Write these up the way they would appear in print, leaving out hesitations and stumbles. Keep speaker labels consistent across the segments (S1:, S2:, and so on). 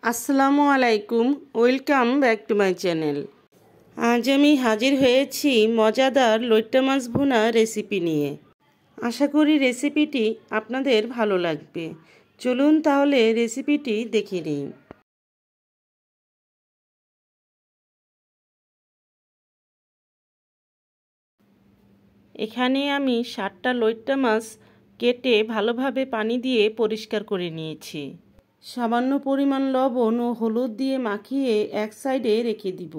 S1: আসসালামু আলাইকুম, welcome back to my channel. আজ আমি হাজির হয়েছি মজাদার লইট্টা মাছ ভুনা রেসিপি নিয়ে। আশা করি রেসিপিটি আপনাদের ভালো লাগবে। চলুন তাহলে রেসিপিটি দেখে নিই। এখানে আমি 7টা লইট্টা মাছ কেটে ভালোভাবে পানি দিয়ে পরিষ্কার করে নিয়েছি। সামান্য পরিমাণ লবণ ও হলুদ দিয়ে মাখিয়ে এক সাইডে রেখে দিব।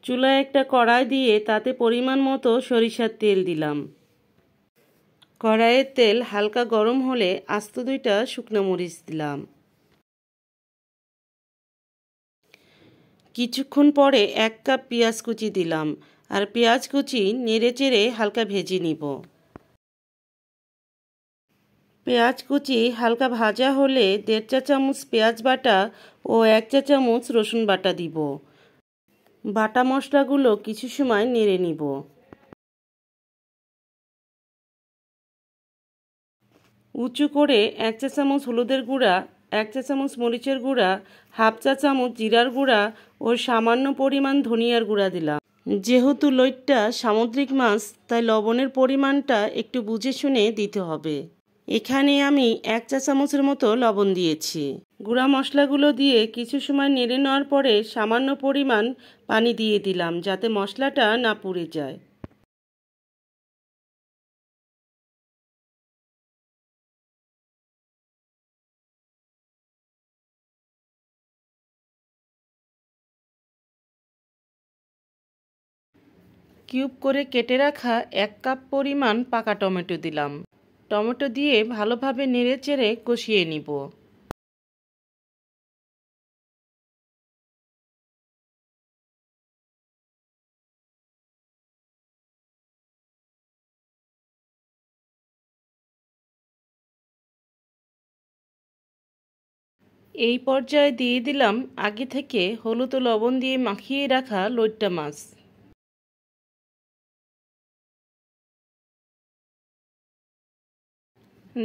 S1: চুলায় একটা কড়াই দিয়ে তাতে পরিমাণ মতো সরিষার তেল দিলাম। কড়াইয়ের তেল হালকা গরম হলে আস্ত 2টা শুকনো মরিচ দিলাম। কিছুক্ষণ পরে 1 কাপ পেঁয়াজ কুচি দিলাম, আর পেঁয়াজ কুচি নেড়েচেড়ে হালকা ভেজে নিব। পেঁয়াজ কুচি হালকা ভাজা হলে 1.5 চা চামচ পেঁয়াজ বাটা ও 1 চা চামচ রসুন বাটা দিব। বাটা মশলাগুলো কিছু সময় নেড়ে নিব। উঁচু করে 1 চা চামচ হলুদের গুঁড়া, 1 চা চামচ মরিচের গুঁড়া, হাফ চা চামচ জিরার গুঁড়া ও সামান্য পরিমাণ ধনিয়ার গুঁড়া দিলাম। যেহেতু লইট্টা সামুদ্রিক মাছ, তাই লবণের পরিমাণটা একটু বুঝে শুনে দিতে হবে। এখানে আমি 1 চা চামচের মতো লবণ দিয়েছি। গুঁড়া মশলাগুলো দিয়ে কিছু সময় নেড়ে নেওয়ার পরে সামান্য পরিমাণ পানি দিয়ে দিলাম, যাতে মশলাটা না পুড়ে যায়। কিউব করে কেটে রাখা 1 কাপ পরিমাণ পাকা টমেটো দিলাম। টমেটো দিয়ে ভালোভাবে নেড়েচেড়ে কষিয়ে নিব। এই পর্যায়ে দিয়ে দিলাম আগে থেকে হলুদ ও লবণ দিয়ে মাখিয়ে রাখা লইট্টা মাছ।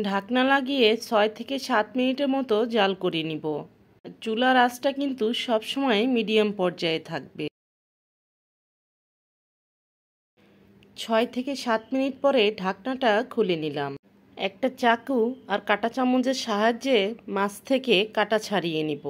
S1: ঢাকনা লাগিয়ে 6 থেকে 7 মিনিটের মতো জাল করে নিব। চুলার আঁচটা কিন্তু সবসময় মিডিয়াম পর্যায়ে থাকবে। 6 থেকে 7 মিনিট পরে ঢাকনাটা খুলে নিলাম। একটা চাকু আর কাঁটা চামচের সাহায্যে মাছ থেকে কাঁটা ছাড়িয়ে নিব।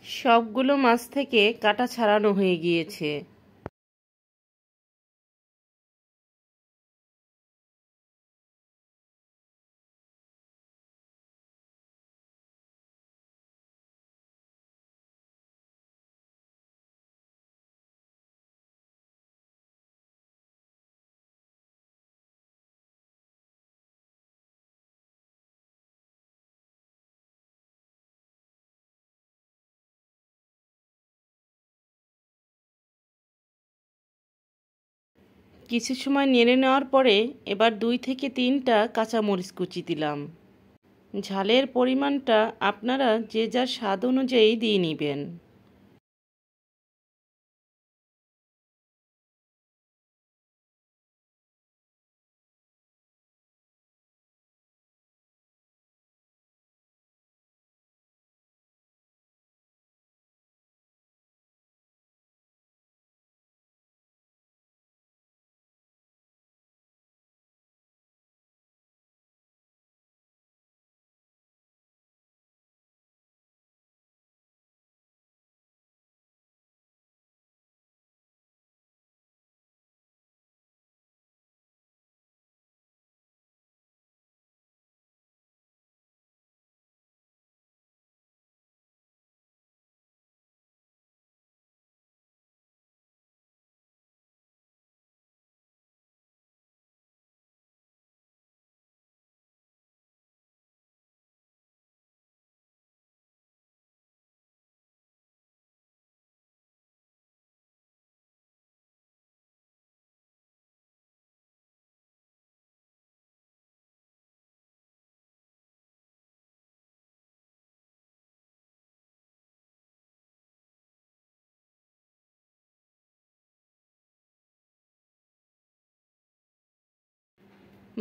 S1: সবগুলো মাছ থেকে কাঁটা ছাড়ানো হয়ে গিয়েছে। কিছু সময় নেড়ে নেওয়ার পরে এবার 2 থেকে 3টা কাঁচামরিচ কুচি দিলাম। ঝালের পরিমাণটা আপনারা যে যার স্বাদ অনুযায়ী দিয়ে নেবেন।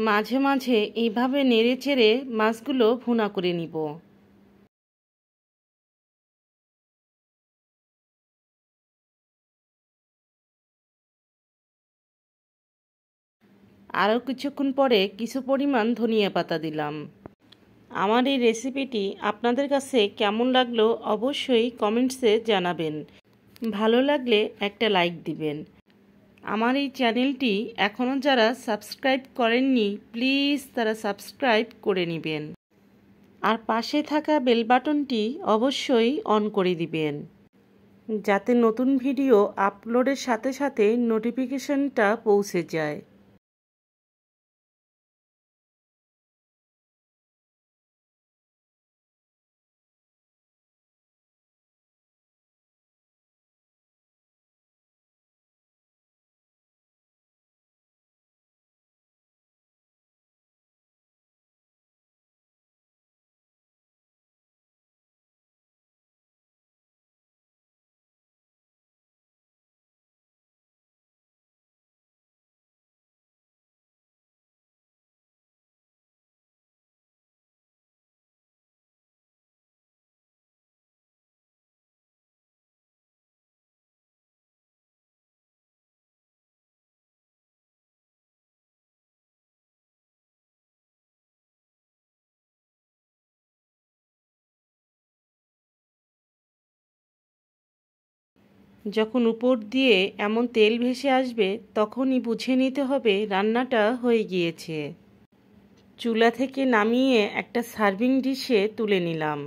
S1: মাঝে মাঝে এইভাবে নেড়ে চেড়ে মাছগুলো ভুনা করে নিব। আরও কিছুক্ষণ পরে কিছু পরিমাণ ধনিয়া পাতা দিলাম। আমার এই রেসিপিটি আপনাদের কাছে কেমন লাগলো অবশ্যই কমেন্টসে জানাবেন। ভালো লাগলে একটা লাইক দিবেন। আমার এই চ্যানেলটি এখনও যারা সাবস্ক্রাইব করেননি প্লিজ তারা সাবস্ক্রাইব করে নেবেন, আর পাশে থাকা বেল বাটনটি অবশ্যই অন করে দিবেন, যাতে নতুন ভিডিও আপলোডের সাথে সাথে নোটিফিকেশনটা পৌঁছে যায়। যখন উপর দিয়ে এমন তেল ভেসে আসবে তখনই বুঝে নিতে হবে রান্নাটা হয়ে গিয়েছে। চুলা থেকে নামিয়ে একটা সার্ভিং ডিশে তুলে নিলাম।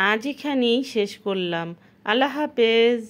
S1: আজ এখানেই শেষ করলাম। আল্লাহ হাফেজ।